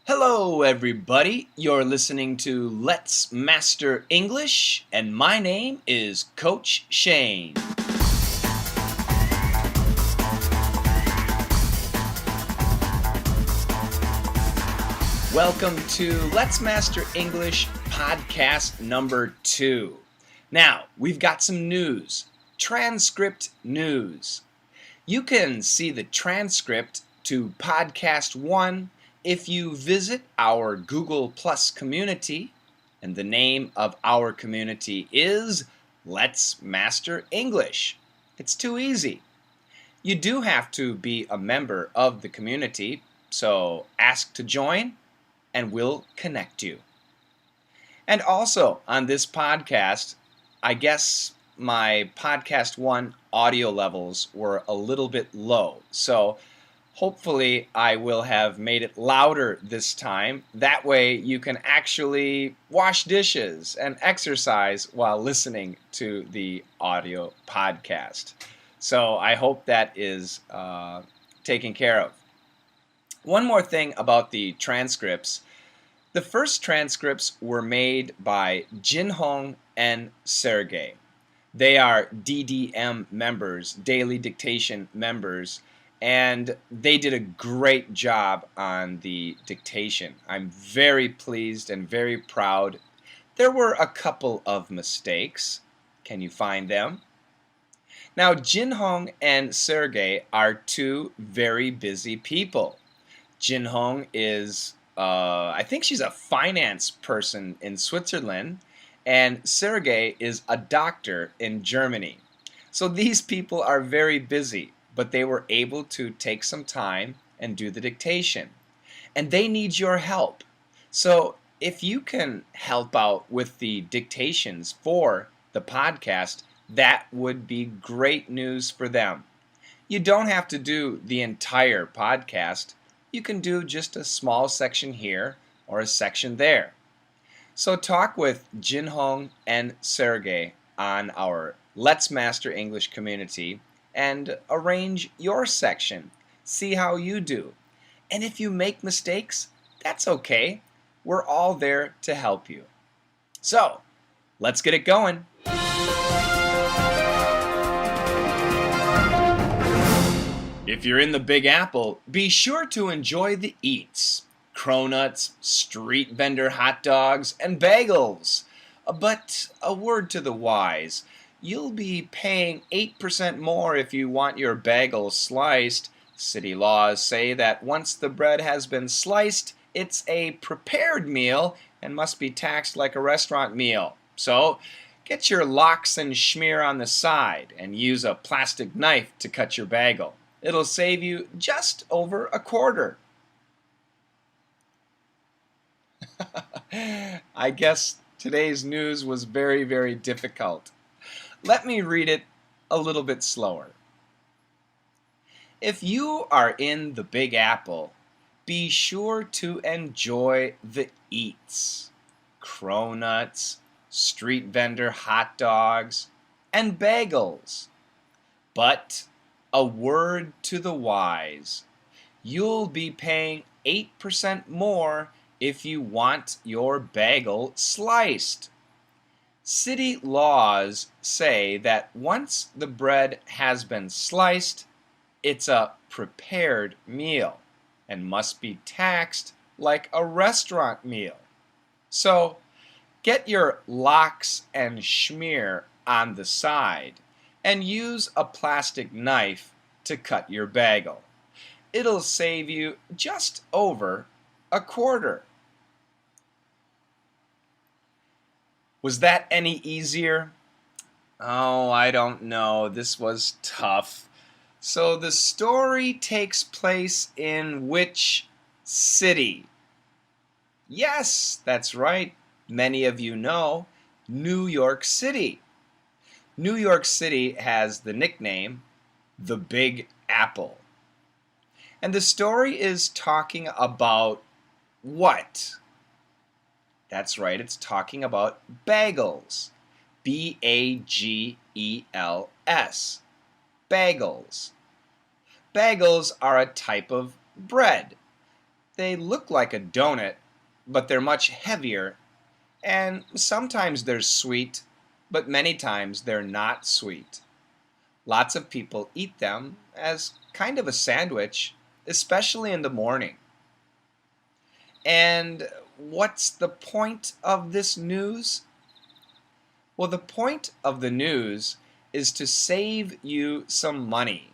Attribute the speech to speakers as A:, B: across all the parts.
A: Hello, everybody. You're listening to Let's Master English, and my name is Coach Shane. Welcome to Let's Master English podcast number 2. Now, we've got some news, transcript news. You can see the transcript to podcast 1 if you visit our Google Plus community, and the name of our community is Let's Master English. It's too easy. You do have to be a member of the community, so ask to join and we'll connect you. And also on this podcast, I guess my podcast 1 audio levels were a little bit low, so hopefully I will have made it louder this time. That way you can actually wash dishes and exercise while listening to the audio podcast. So I hope that is taken care of. One more thing about the transcripts. The first transcripts were made by Jinhong and Sergey. They are DDM members, Daily Dictation members, and they did a great job on the dictation. I'm very pleased and very proud. There were a couple of mistakes. Can you find them? Now, Jinhong and Sergey are two very busy people. Jinhong is, I think she's a finance person in Switzerland, and Sergey is a doctor in Germany. So these people are very busy, but they were able to take some time and do the dictation. And they need your help. So if you can help out with the dictations for the podcast, that would be great news for them. You don't have to do the entire podcast. You can do just a small section here or a section there. So talk with Jinhong and Sergey on our Let's Master English community and arrange your section. See how you do. And if you make mistakes, that's okay. We're all there to help you. So, let's get it going. If you're in the Big Apple, be sure to enjoy the eats. Cronuts, street vendor hot dogs, and bagels. But a word to the wise. You'll be paying 8% more if you want your bagel sliced. City laws say that once the bread has been sliced, it's a prepared meal and must be taxed like a restaurant meal. So, get your lox and schmear on the side and use a plastic knife to cut your bagel. It'll save you just over a quarter. I guess today's news was very, very difficult. Let me read it a little bit slower. If you are in the Big Apple, be sure to enjoy the eats. Cronuts, street vendor hot dogs, and bagels. But a word to the wise. You'll be paying 8% more if you want your bagel sliced. City laws say that once the bread has been sliced, it's a prepared meal and must be taxed like a restaurant meal. So, get your lox and schmear on the side and use a plastic knife to cut your bagel. It'll save you just over a quarter. Was that any easier? Oh, I don't know. This was tough. So the story takes place in which city? Yes, that's right. Many of you know New York City. New York City has the nickname the Big Apple. And the story is talking about what? That's right, it's talking about bagels. B-A-G-E-L-S. Bagels. Bagels are a type of bread. They look like a donut, but they're much heavier, and sometimes they're sweet, but many times they're not sweet. Lots of people eat them as kind of a sandwich, especially in the morning. And what's the point of this news? Well, the point of the news is to save you some money.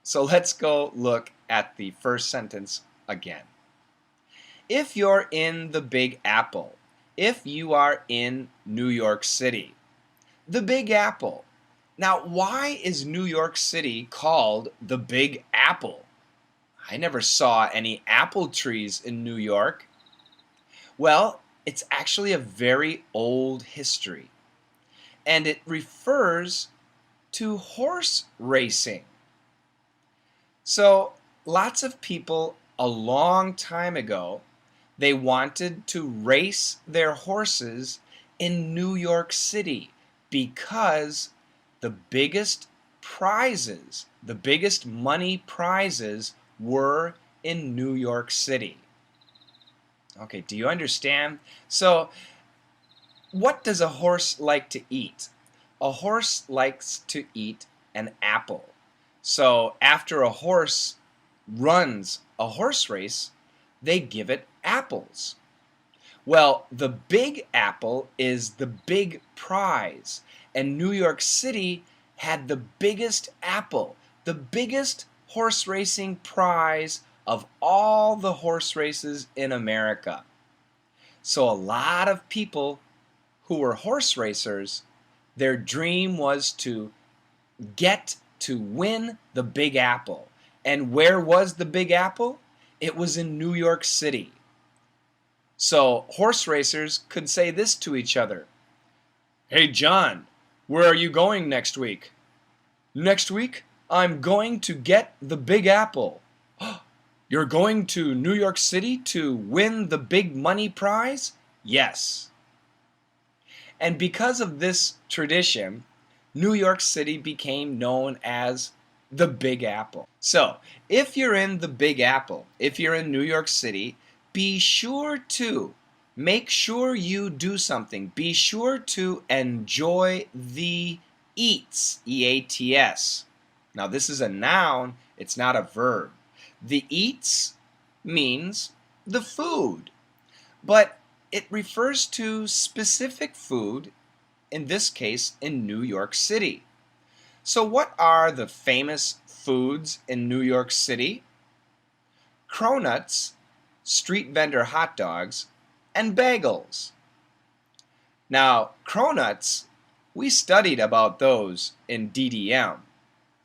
A: So let's go look at the first sentence again. If you're in the Big Apple, if you are in New York City, the Big Apple. Now, why is New York City called the Big Apple? I never saw any apple trees in New York. Well, it's actually a very old history, and it refers to horse racing. So, lots of people a long time ago, they wanted to race their horses in New York City because the biggest prizes, the biggest money prizes were in New York City. Okay, do you understand? So, what does a horse like to eat? A horse likes to eat an apple. So, after a horse runs a horse race, they give it apples. Well, the Big Apple is the big prize, and New York City had the biggest apple, the biggest horse racing prize of all the horse races in America. So a lot of people who were horse racers, their dream was to get to win the Big Apple. And where was the Big Apple? It was in New York City. So horse racers could say this to each other. Hey John, where are you going next week? Next week, I'm going to get the Big Apple. You're going to New York City to win the big money prize? Yes. And because of this tradition, New York City became known as the Big Apple. So, if you're in the Big Apple, if you're in New York City, be sure to make sure you do something. Be sure to enjoy the eats, E-A-T-S. Now, this is a noun, it's not a verb. The eats means the food, but it refers to specific food, in this case, in New York City. So what are the famous foods in New York City? Cronuts, street vendor hot dogs, and bagels. Now, cronuts, we studied about those in DDM.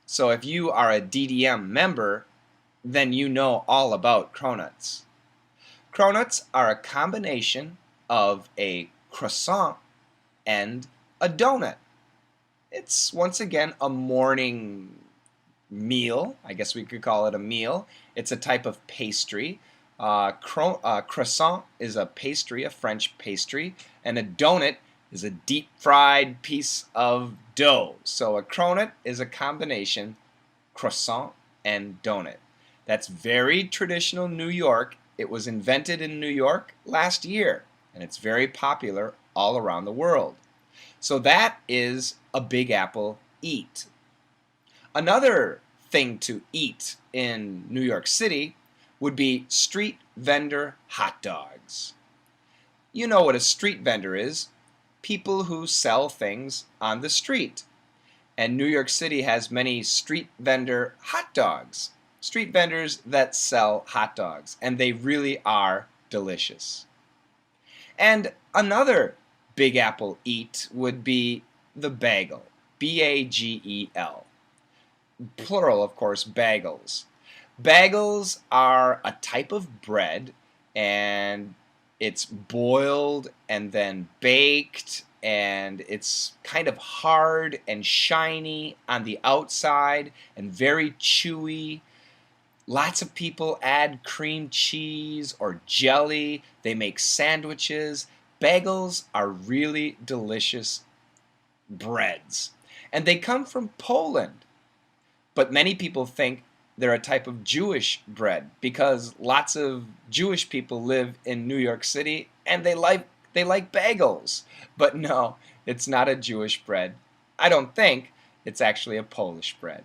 A: So if you are a DDM member, then you know all about cronuts. Cronuts are a combination of a croissant and a donut. It's once again a morning meal. I guess we could call it a meal. It's a type of pastry. Croissant is a pastry, a French pastry, and a donut is a deep fried piece of dough. So a cronut is a combination croissant and donut. That's very traditional New York. It was invented in New York last year, and it's very popular all around the world. So that is a Big Apple eat. Another thing to eat in New York City would be street vendor hot dogs. You know what a street vendor is. People who sell things on the street. And New York City has many street vendor hot dogs. Street vendors that sell hot dogs, and they really are delicious. And another Big Apple eat would be the bagel, B-A-G-E-L. Plural, of course, bagels. Bagels are a type of bread, and it's boiled and then baked, and it's kind of hard and shiny on the outside and very chewy. Lots of people add cream cheese or jelly. They make sandwiches. Bagels are really delicious breads. And they come from Poland. But many people think they're a type of Jewish bread because lots of Jewish people live in New York City and they like bagels. But no, it's not a Jewish bread. I don't think it's actually a Polish bread.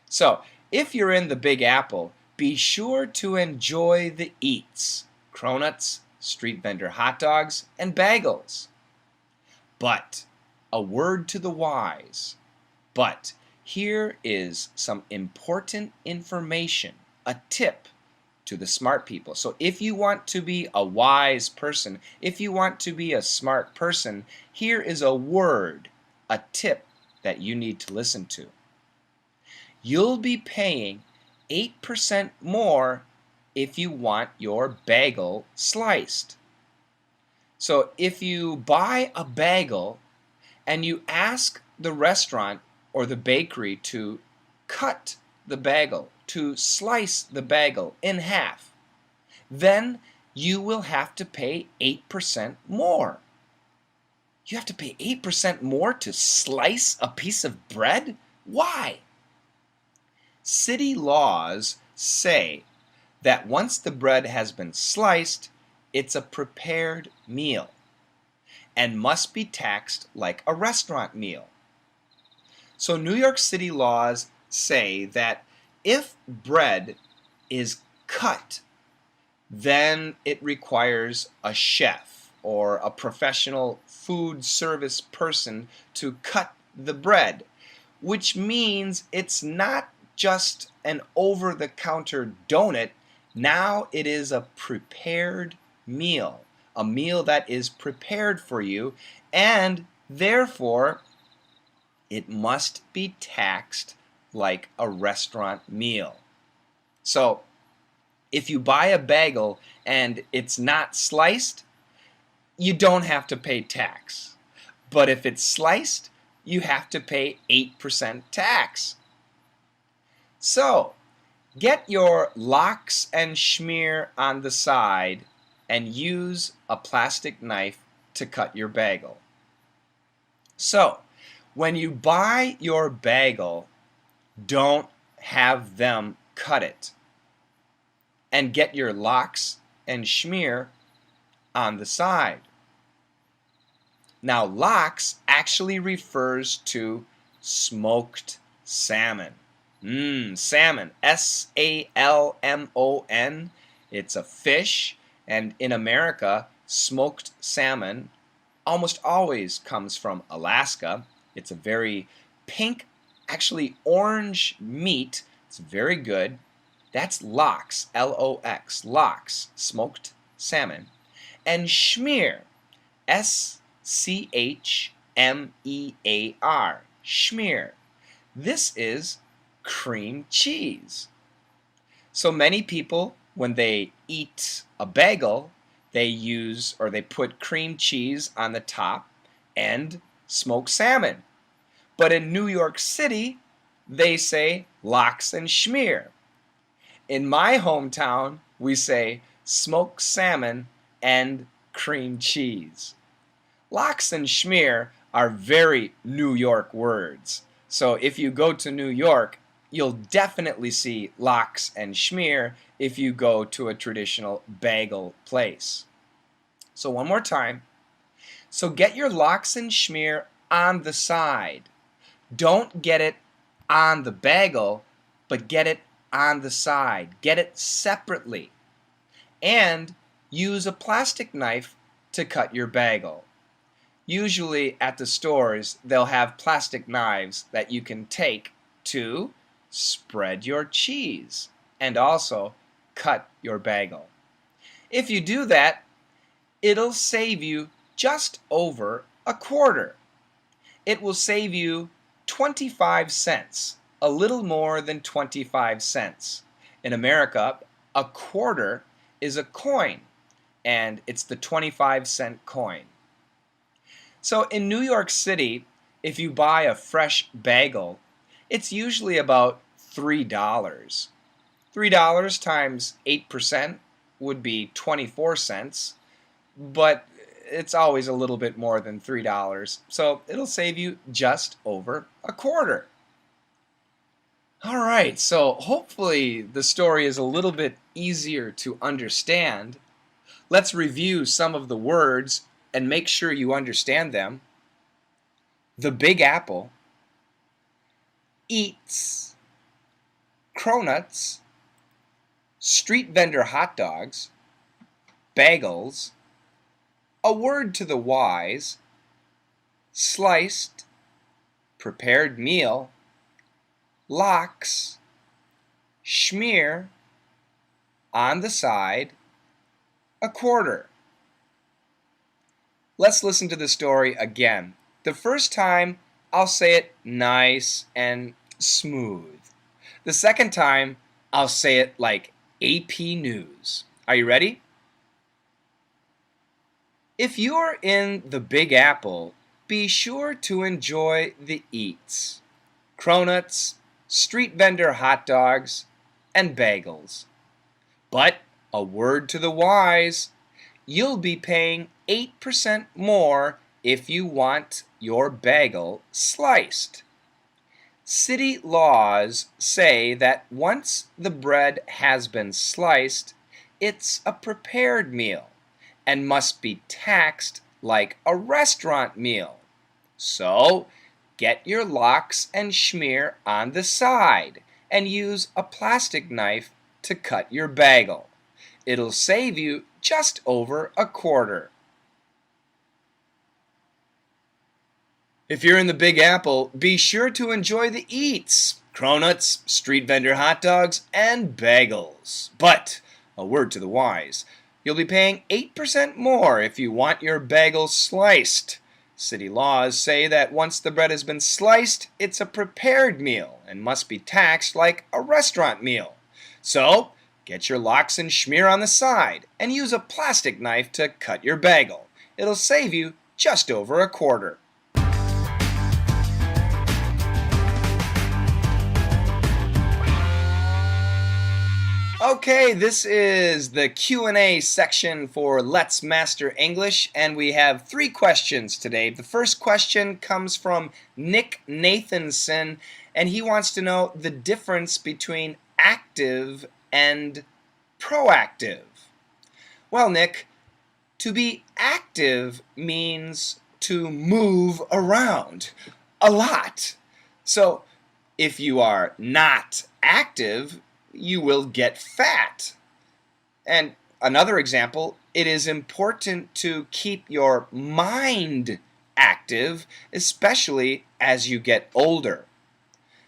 A: So, if you're in the Big Apple, be sure to enjoy the eats: cronuts, street vendor hot dogs, and bagels. But, a word to the wise. But, here is some important information, a tip to the smart people. So if you want to be a wise person, if you want to be a smart person, here is a word, a tip that you need to listen to. You'll be paying 8% more if you want your bagel sliced. So if you buy a bagel and you ask the restaurant or the bakery to cut the bagel, to slice the bagel in half, then you will have to pay 8% more. You have to pay 8% more to slice a piece of bread? Why? City laws say that once the bread has been sliced, it's a prepared meal and must be taxed like a restaurant meal. So New York City laws say that if bread is cut, then it requires a chef or a professional food service person to cut the bread, which means it's not just an over-the-counter donut. Now it is a prepared meal, a meal that is prepared for you, and therefore it must be taxed like a restaurant meal. So, if you buy a bagel and it's not sliced, you don't have to pay tax. But if it's sliced, you have to pay 8% tax. So, get your lox and schmear on the side and use a plastic knife to cut your bagel. So, when you buy your bagel, don't have them cut it. And get your lox and schmear on the side. Now, lox actually refers to smoked salmon. Salmon, S-A-L-M-O-N. It's a fish, and in America, smoked salmon almost always comes from Alaska. It's a very pink, actually orange meat. It's very good. That's lox, L-O-X, lox, smoked salmon. And schmear, S-C-H-M-E-A-R, schmear. This is cream cheese. So many people, when they eat a bagel, they use or they put cream cheese on the top and smoked salmon. But in New York City, they say lox and schmear. In my hometown, we say smoked salmon and cream cheese. Lox and schmear are very New York words. So if you go to New York, you'll definitely see lox and schmear if you go to a traditional bagel place. So one more time. So get your lox and schmear on the side. Don't get it on the bagel, but get it on the side. Get it separately. And use a plastic knife to cut your bagel. Usually at the stores, they'll have plastic knives that you can take to spread your cheese and also cut your bagel. If you do that, it'll save you just over a quarter. It will save you 25 cents, a little more than 25 cents. In America, a quarter is a coin, and it's the 25-cent coin. So in New York City, if you buy a fresh bagel, it's usually about $3. $3 times 8% would be 24 cents, but it's always a little bit more than $3, so it'll save you just over a quarter. All right, so hopefully the story is a little bit easier to understand. Let's review some of the words and make sure you understand them. The Big Apple, eats, cronuts, street vendor hot dogs, bagels, a word to the wise, sliced, prepared meal, lox, schmear, on the side, a quarter. Let's listen to the story again. The first time, I'll say it nice and smooth. The second time, I'll say it like AP News. Are you ready? If you're in the Big Apple, be sure to enjoy the eats. Cronuts, street vendor hot dogs, and bagels. But a word to the wise, you'll be paying 8% more if you want your bagel sliced. City laws say that once the bread has been sliced, it's a prepared meal and must be taxed like a restaurant meal. So, get your lox and schmear on the side and use a plastic knife to cut your bagel. It'll save you just over a quarter. If you're in the Big Apple, be sure to enjoy the eats. Cronuts, street vendor hot dogs, and bagels. But, a word to the wise, you'll be paying 8% more if you want your bagel sliced. City laws say that once the bread has been sliced, it's a prepared meal and must be taxed like a restaurant meal. So, get your lox and schmear on the side and use a plastic knife to cut your bagel. It'll save you just over a quarter. Okay, this is the Q&A section for Let's Master English, and we have 3 questions today. The first question comes from Nick Nathanson, and he wants to know the difference between active and proactive. Well, Nick, to be active means to move around a lot. So, if you are not active, you will get fat. And another example, it is important to keep your mind active, especially as you get older.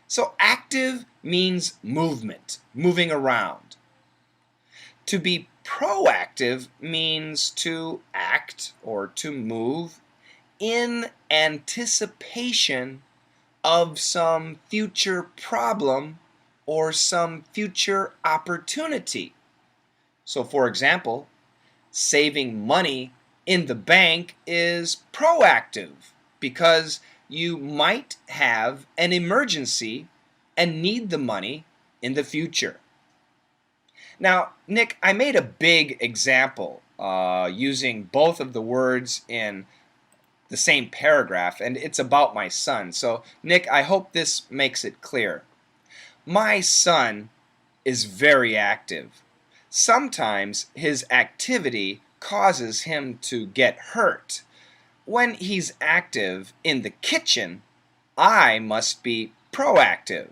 A: So active means movement, moving around. To be proactive means to act or to move in anticipation of some future problem or some future opportunity. So, for example, saving money in the bank is proactive because you might have an emergency and need the money in the future. Now, Nick, I made a big example using both of the words in the same paragraph, and it's about my son. So, Nick, I hope this makes it clear. My son is very active. Sometimes his activity causes him to get hurt. When he's active in the kitchen, I must be proactive.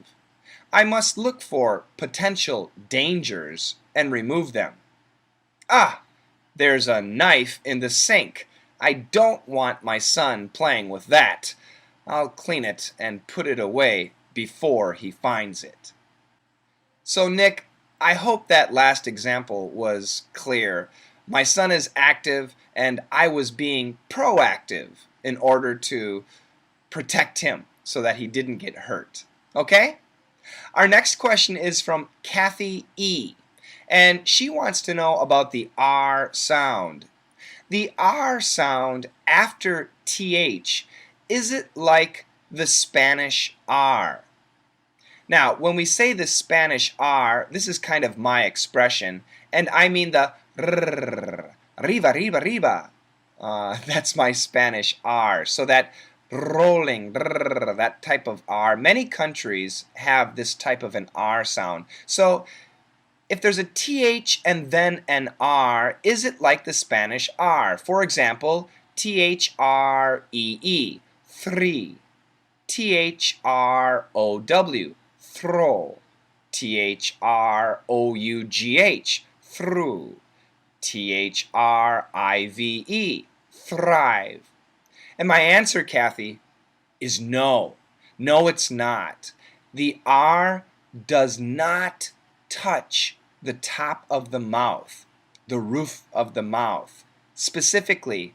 A: I must look for potential dangers and remove them. Ah, there's a knife in the sink. I don't want my son playing with that. I'll clean it and put it away before he finds it. So, Nick, I hope that last example was clear. My son is active, and I was being proactive in order to protect him so that he didn't get hurt. Okay? Our next question is from Kathy E., and she wants to know about the R sound. The R sound after TH, is it like the Spanish R? Now, when we say the Spanish R, this is kind of my expression, and I mean the rrr, arriba, arriba, arriba. That's my Spanish R. So that rolling, that type of R. Many countries have this type of an R sound. So if there's a TH and then an R, is it like the Spanish R? For example, THREE, three. THROW, throw. THROUGH, through. THRIVE, thrive. And my answer, Kathy, is no. No, it's not. The R does not touch the top of the mouth, the roof of the mouth, specifically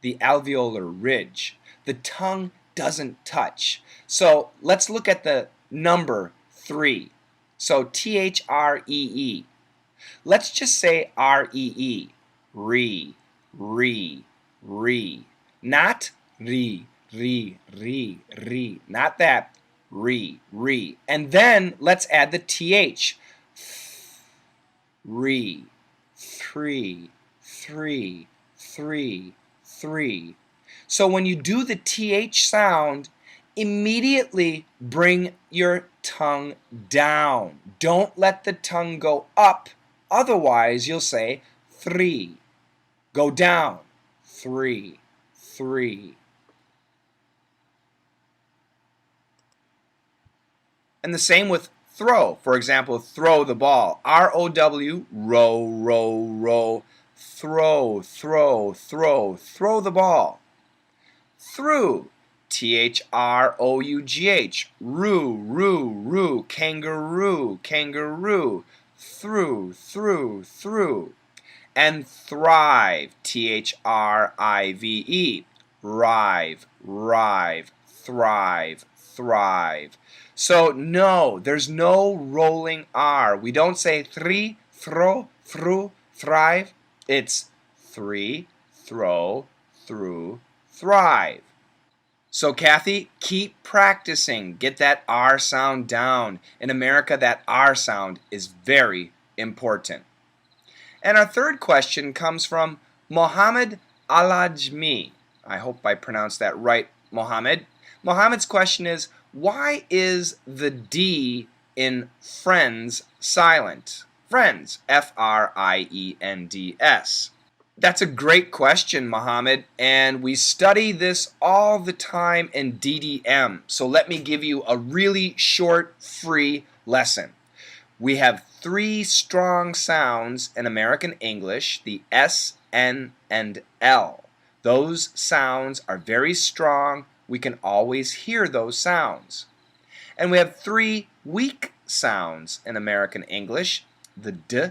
A: the alveolar ridge. The tongue doesn't touch. So let's look at the number 3. So THREE. Let's just say REE. Re, re. Not re. Not that. Re. And then let's add the TH. Re, three. So when you do the TH sound, immediately bring your tongue down. Don't let the tongue go up. Otherwise, you'll say 3. Go down. 3. And the same with throw. For example, throw the ball. ROW, row. Throw the ball. Through. THROUGH, roo, kangaroo. Through. And thrive, THRIVE, rive, thrive. So no, there's no rolling R. We don't say three, throw, through, thrive. It's 3, throw, through, thrive. So Kathy, keep practicing. Get that R sound down. In America, that R sound is very important. And our third question comes from Mohammed Alajmi. I hope I pronounced that right, Mohammed. Mohammed's question is, why is the D in friends silent? Friends, Friends. That's a great question, Mohammed, and we study this all the time in DDM. So let me give you a really short, free lesson. We have 3 strong sounds in American English, the S, N, and L. Those sounds are very strong. We can always hear those sounds. And we have 3 weak sounds in American English, the D,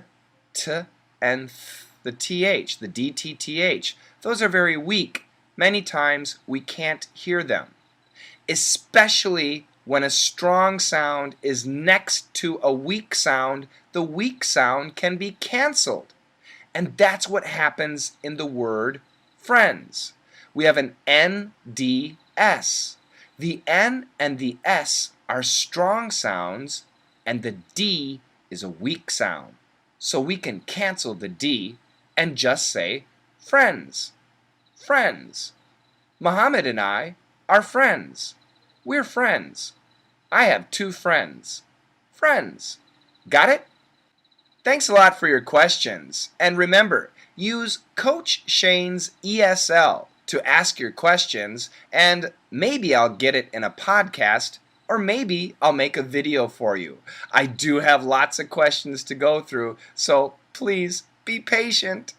A: T, and Th. The TH, the DTTH, those are very weak. Many times we can't hear them, especially when a strong sound is next to a weak sound. The weak sound can be canceled, and that's what happens in the word friends. We have an NDS. The N and the S are strong sounds, and the D is a weak sound. So we can cancel the D and just say friends. Muhammad and I are friends. We're friends. I have 2 friends. Friends. Got it? Thanks a lot for your questions. And remember, use Coach Shane's ESL to ask your questions, and maybe I'll get it in a podcast, or maybe I'll make a video for you. I do have lots of questions to go through, so please be patient.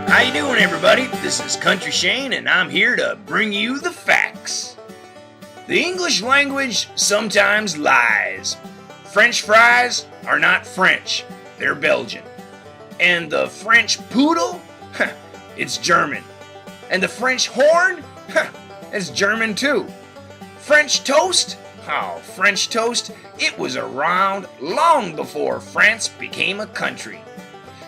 A: How you doing, everybody? This is Country Shane, and I'm here to bring you the facts. The English language sometimes lies. French fries are not French, they're Belgian. And the French poodle, it's German. And the French horn, it's German too. French toast, French toast, it was around long before France became a country.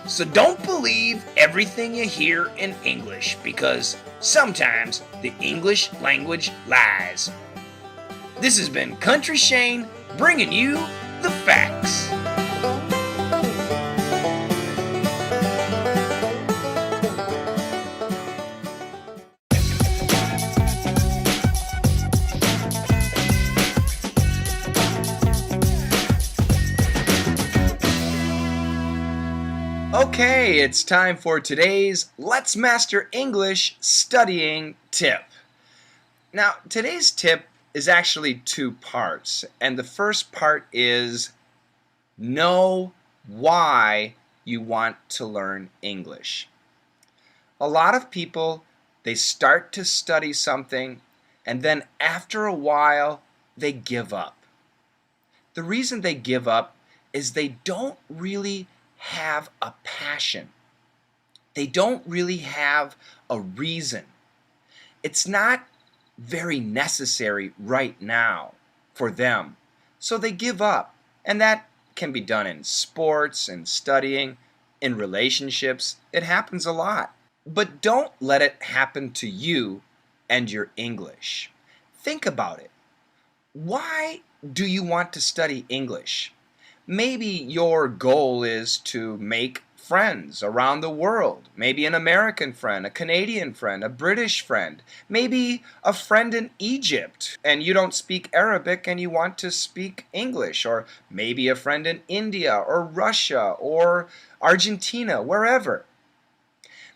A: So don't believe everything you hear in English, because sometimes the English language lies. This has been Country Shane bringing you the facts. Okay, it's time for today's Let's Master English studying tip. Now, today's tip is actually two parts, and the first part is know why you want to learn English. A lot of people, they start to study something, and then after a while, they give up. The reason they give up is they don't really have a passion. They don't really have a reason. It's not very necessary right now for them, so they give up. And that can be done in sports and studying, in relationships. It happens a lot. But don't let it happen to you and your English. Think about it. Why do you want to study English? Maybe your goal is to make friends around the world. Maybe an American friend, a Canadian friend, a British friend. Maybe a friend in Egypt and you don't speak Arabic and you want to speak English. Or maybe a friend in India or Russia or Argentina, wherever.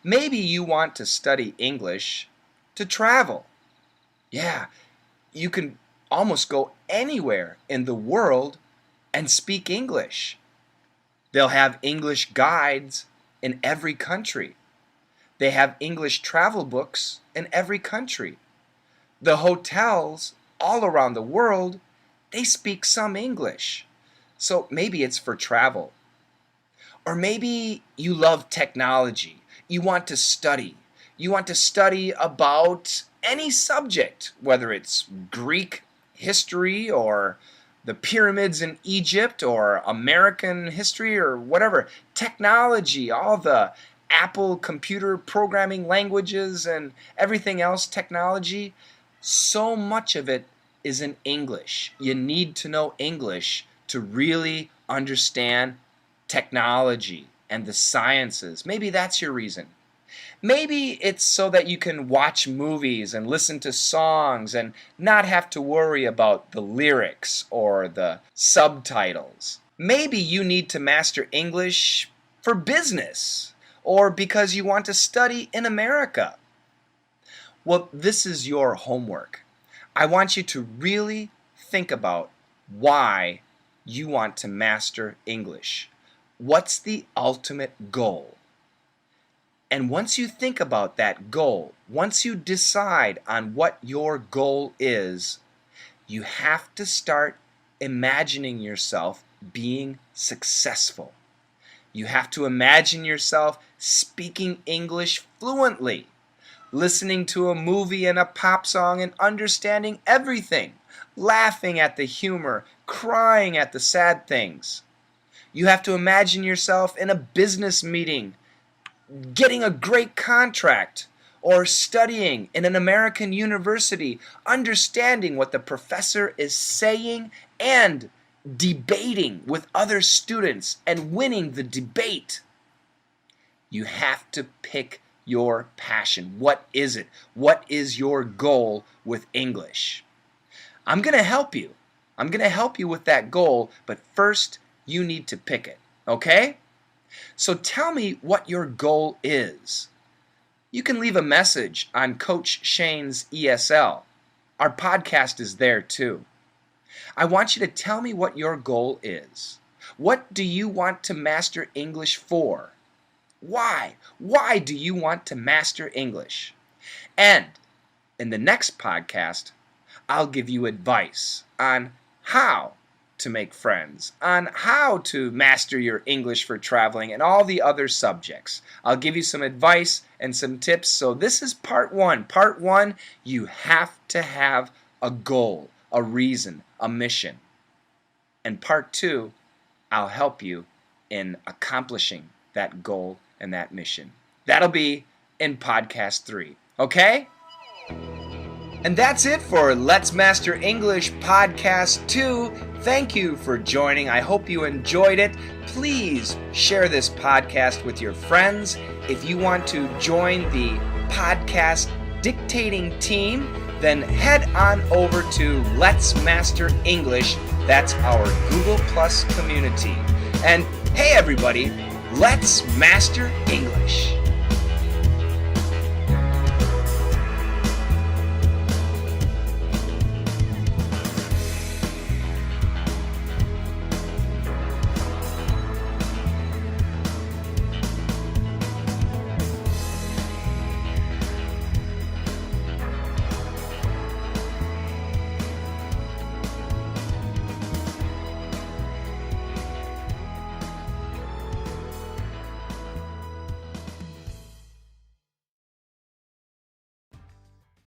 A: Maybe you want to study English to travel. Yeah, you can almost go anywhere in the world and speak English. They'll have English guides in every country. They have English travel books in every country. The hotels all around the world, they speak some English. So maybe it's for travel. Or maybe you love technology. You want to study. You want to study about any subject, whether it's Greek history or the pyramids in Egypt or American history or whatever. Technology, all the Apple computer programming languages and everything else, technology, so much of it is in English. You need to know English to really understand technology and the sciences. Maybe that's your reason. Maybe it's so that you can watch movies and listen to songs and not have to worry about the lyrics or the subtitles. Maybe you need to master English for business or because you want to study in America. Well, this is your homework. I want you to really think about why you want to master English. What's the ultimate goal? And once you think about that goal, once you decide on what your goal is, you have to start imagining yourself being successful. You have to imagine yourself speaking English fluently, listening to a movie and a pop song and understanding everything, laughing at the humor, crying at the sad things. You have to imagine yourself in a business meeting, getting a great contract, or studying in an American university, understanding what the professor is saying and debating with other students and winning the debate. You have to pick your passion. What is it? What is your goal with English? I'm going to help you. I'm going to help you with that goal, but first you need to pick it, okay? So tell me what your goal is. You can leave a message on Coach Shane's ESL. Our podcast is there too. I want you to tell me what your goal is. What do you want to master English for? Why? Why do you want to master English? And in the next podcast, I'll give you advice on how to make friends, on how to master your English for traveling and all the other subjects. I'll give you some advice and some tips. So this is part one. Part one, you have to have a goal, a reason, a mission. And part two, I'll help you in accomplishing that goal and that mission. That'll be in podcast 3. Okay? And that's it for Let's Master English Podcast 2. Thank you for joining. I hope you enjoyed it. Please share this podcast with your friends. If you want to join the podcast dictating team, then head on over to Let's Master English. That's our Google Plus community. And hey everybody, Let's master English.